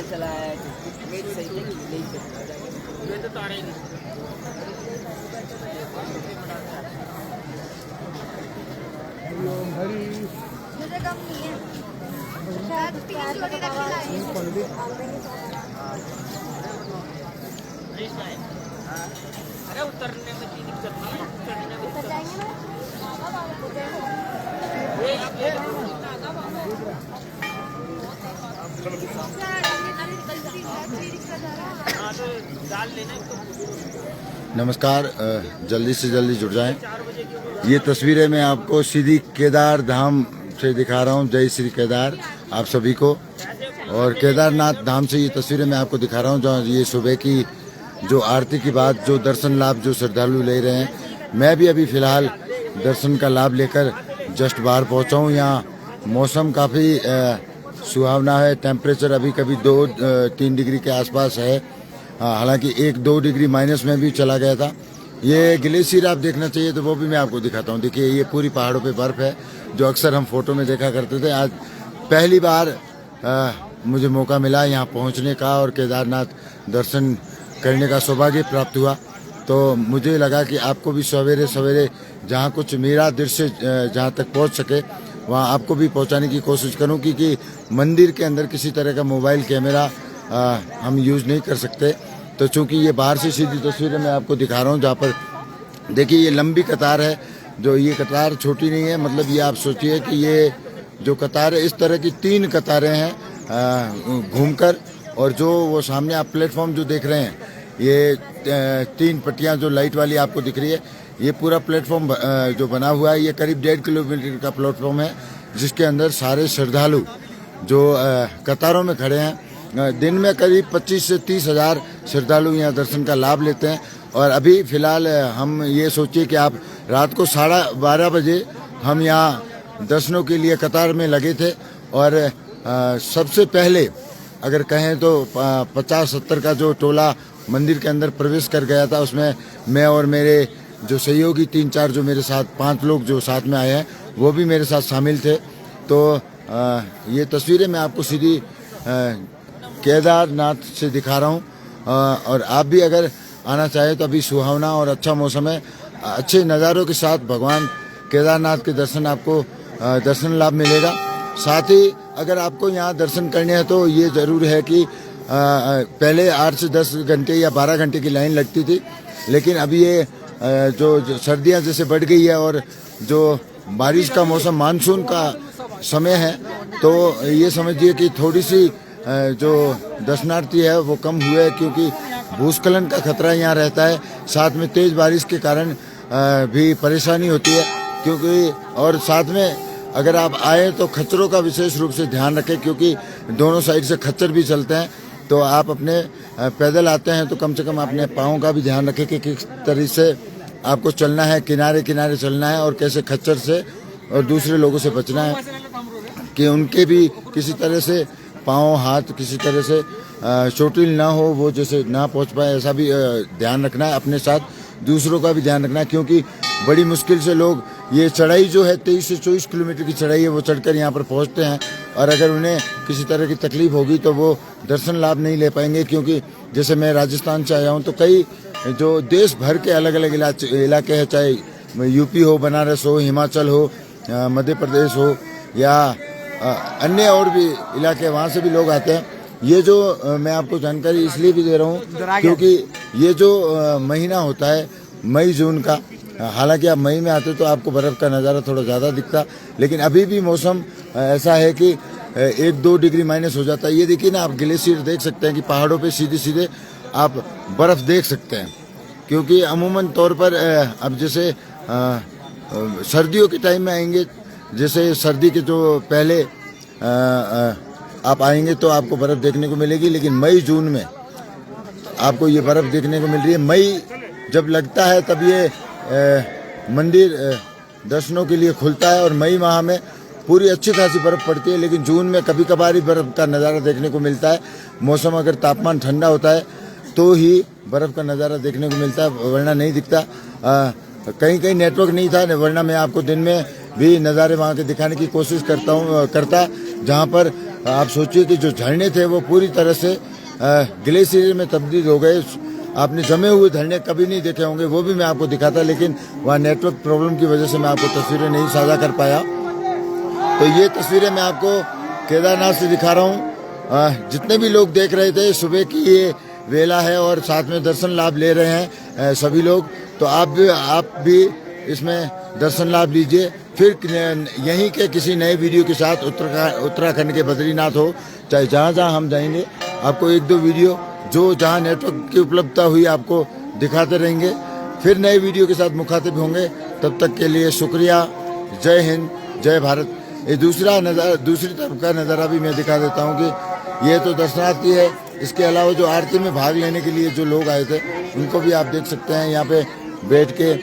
चला है सही तो तारे मुझे कम नहीं है शायद 3 जोड़ी रखी लाए अरे उतरने में की दिक्कत नहीं है उतरने में उतर जाएंगे नमस्कार, जल्दी से जल्दी जुड़ जाएं। ये तस्वीरें मैं आपको सीधी केदार धाम से दिखा रहा हूँ। जय श्री केदार आप सभी को। और केदारनाथ धाम से ये तस्वीरें मैं आपको दिखा रहा हूँ जहाँ ये सुबह की जो आरती की बात, जो दर्शन लाभ जो श्रद्धालु ले रहे हैं। मैं भी अभी फ़िलहाल दर्शन का लाभ लेकर जस्ट बाहर पहुँचा हूँ। यहाँ मौसम काफ़ी सुहावना है। टेम्परेचर अभी कभी 2-3 डिग्री के आसपास है। हालांकि 1-2 डिग्री माइनस में भी चला गया था। ये ग्लेशियर आप देखना चाहिए तो वो भी मैं आपको दिखाता हूँ। देखिए ये पूरी पहाड़ों पे बर्फ़ है जो अक्सर हम फोटो में देखा करते थे। आज पहली बार मुझे मौका मिला यहाँ पहुँचने का और केदारनाथ दर्शन करने का सौभाग्य प्राप्त हुआ। तो मुझे लगा कि आपको भी सवेरे सवेरे जहाँ कुछ मेरा दृश्य जहाँ तक पहुँच सके वहाँ आपको भी पहुँचाने की कोशिश करूँ, क्योंकि मंदिर के अंदर किसी तरह का मोबाइल कैमरा हम यूज़ नहीं कर सकते। तो चूँकि ये बाहर से सीधी तस्वीरें मैं आपको दिखा रहा हूँ जहाँ पर देखिए ये लंबी कतार है। जो ये कतार छोटी नहीं है, मतलब ये आप सोचिए कि ये जो कतार है इस तरह की 3 कतारें हैं घूमकर। और जो वो सामने आप प्लेटफॉर्म जो देख रहे हैं, ये 3 पट्टियाँ जो लाइट वाली आपको दिख रही है, ये पूरा प्लेटफॉर्म जो बना हुआ है ये करीब 1.5 किलोमीटर का प्लेटफॉर्म है, जिसके अंदर सारे श्रद्धालु जो कतारों में खड़े हैं। दिन में करीब 25 से 30 हज़ार श्रद्धालु यहाँ दर्शन का लाभ लेते हैं। और अभी फ़िलहाल हम ये सोचिए कि आप रात को 12:30 बजे हम यहाँ दर्शनों के लिए कतार में लगे थे। और सबसे पहले अगर कहें तो 50-70 का जो टोला मंदिर के अंदर प्रवेश कर गया था, उसमें मैं और मेरे जो सहयोगी 3-4 जो मेरे साथ 5 लोग जो साथ में आए हैं वो भी मेरे साथ शामिल थे। तो ये तस्वीरें मैं आपको सीधी केदारनाथ से दिखा रहा हूँ। और आप भी अगर आना चाहें तो अभी सुहावना और अच्छा मौसम है। अच्छे नज़ारों के साथ भगवान केदारनाथ के दर्शन आपको दर्शन लाभ मिलेगा। साथ ही अगर आपको यहाँ दर्शन करने हैं तो ये ज़रूर है कि पहले 8 से 10 घंटे या 12 घंटे की लाइन लगती थी, लेकिन अभी ये जो सर्दियाँ जैसे बढ़ गई है और जो बारिश का मौसम मानसून का समय है, तो ये समझिए कि थोड़ी सी जो दर्शनार्थी है वो कम हुए, क्योंकि भूस्खलन का खतरा यहाँ रहता है। साथ में तेज़ बारिश के कारण भी परेशानी होती है, क्योंकि और साथ में अगर आप आए तो खच्चरों का विशेष रूप से ध्यान रखें, क्योंकि दोनों साइड से खच्चर भी चलते हैं। तो आप अपने पैदल आते हैं तो कम से कम अपने पाँव का भी ध्यान रखें कि किस तरह से आपको चलना है, किनारे किनारे चलना है और कैसे खच्चर से और दूसरे लोगों से बचना है कि उनके भी किसी तरह से पाँव हाथ किसी तरह से चोटिल ना हो, वो जैसे ना पहुंच पाए, ऐसा भी ध्यान रखना है। अपने साथ दूसरों का भी ध्यान रखना है, क्योंकि बड़ी मुश्किल से लोग ये चढ़ाई जो है 23 से 24 किलोमीटर की चढ़ाई है वो चढ़कर यहाँ पर पहुँचते हैं। और अगर उन्हें किसी तरह की तकलीफ होगी तो वो दर्शन लाभ नहीं ले पाएंगे, क्योंकि जैसे मैं राजस्थान से आया हूँ तो कई जो देश भर के अलग अलग इलाके हैं, चाहे यूपी हो, बनारस हो, हिमाचल हो, मध्य प्रदेश हो या अन्य और भी इलाके, वहाँ से भी लोग आते हैं। ये जो मैं आपको जानकारी इसलिए भी दे रहा हूँ क्योंकि ये जो महीना होता है मई जून का, हालांकि आप मई में आते तो आपको बर्फ़ का नज़ारा थोड़ा ज़्यादा दिखता, लेकिन अभी भी मौसम ऐसा है कि 1-2 डिग्री माइनस हो जाता है। ये देखिए ना, आप ग्लेशियर देख सकते हैं कि पहाड़ों पे सीधे सीधे आप बर्फ़ देख सकते हैं, क्योंकि अमूमन तौर पर अब जैसे सर्दियों के टाइम में आएंगे, जैसे सर्दी के जो पहले आप आएंगे तो आपको बर्फ़ देखने को मिलेगी, लेकिन मई जून में आपको ये बर्फ़ देखने को मिल रही है। मई जब लगता है तब ये मंदिर दर्शनों के लिए खुलता है और मई माह में पूरी अच्छी खासी बर्फ़ पड़ती है, लेकिन जून में कभी कभार ही बर्फ़ का नज़ारा देखने को मिलता है। मौसम अगर तापमान ठंडा होता है तो ही बर्फ़ का नज़ारा देखने को मिलता है, वरना नहीं दिखता। कहीं कहीं नेटवर्क नहीं था, वरना मैं आपको दिन में भी नज़ारे वहाँ के दिखाने की कोशिश करता जहाँ पर आप सोचिए कि जो झरने थे वो पूरी तरह से ग्लेशियर में तब्दील हो गए। आपने जमे हुए झरने कभी नहीं देखे होंगे, वो भी मैं आपको दिखाता, लेकिन वहाँ नेटवर्क प्रॉब्लम की वजह से मैं आपको तस्वीरें नहीं साझा कर पाया। तो ये तस्वीरें मैं आपको केदारनाथ से दिखा रहा हूँ। जितने भी लोग देख रहे थे, सुबह की ये वेला है और साथ में दर्शन लाभ ले रहे हैं सभी लोग। तो आप भी इसमें दर्शन लाभ लीजिए। फिर यहीं के किसी नए वीडियो के साथ उत्तराखंड के बद्रीनाथ हो, चाहे जहाँ जहाँ हम जाएंगे, आपको एक दो वीडियो जो जहाँ नेटवर्क की उपलब्धता हुई आपको दिखाते रहेंगे। फिर नए वीडियो के साथ मुखातिब होंगे। तब तक के लिए शुक्रिया। जय हिंद, जय भारत। ये दूसरी तरफ का नज़ारा भी मैं दिखा देता हूँ कि ये तो दर्शनार्थी है। इसके अलावा जो आरती में भाग लेने के लिए जो लोग आए थे, उनको भी आप देख सकते हैं यहाँ पे बैठ के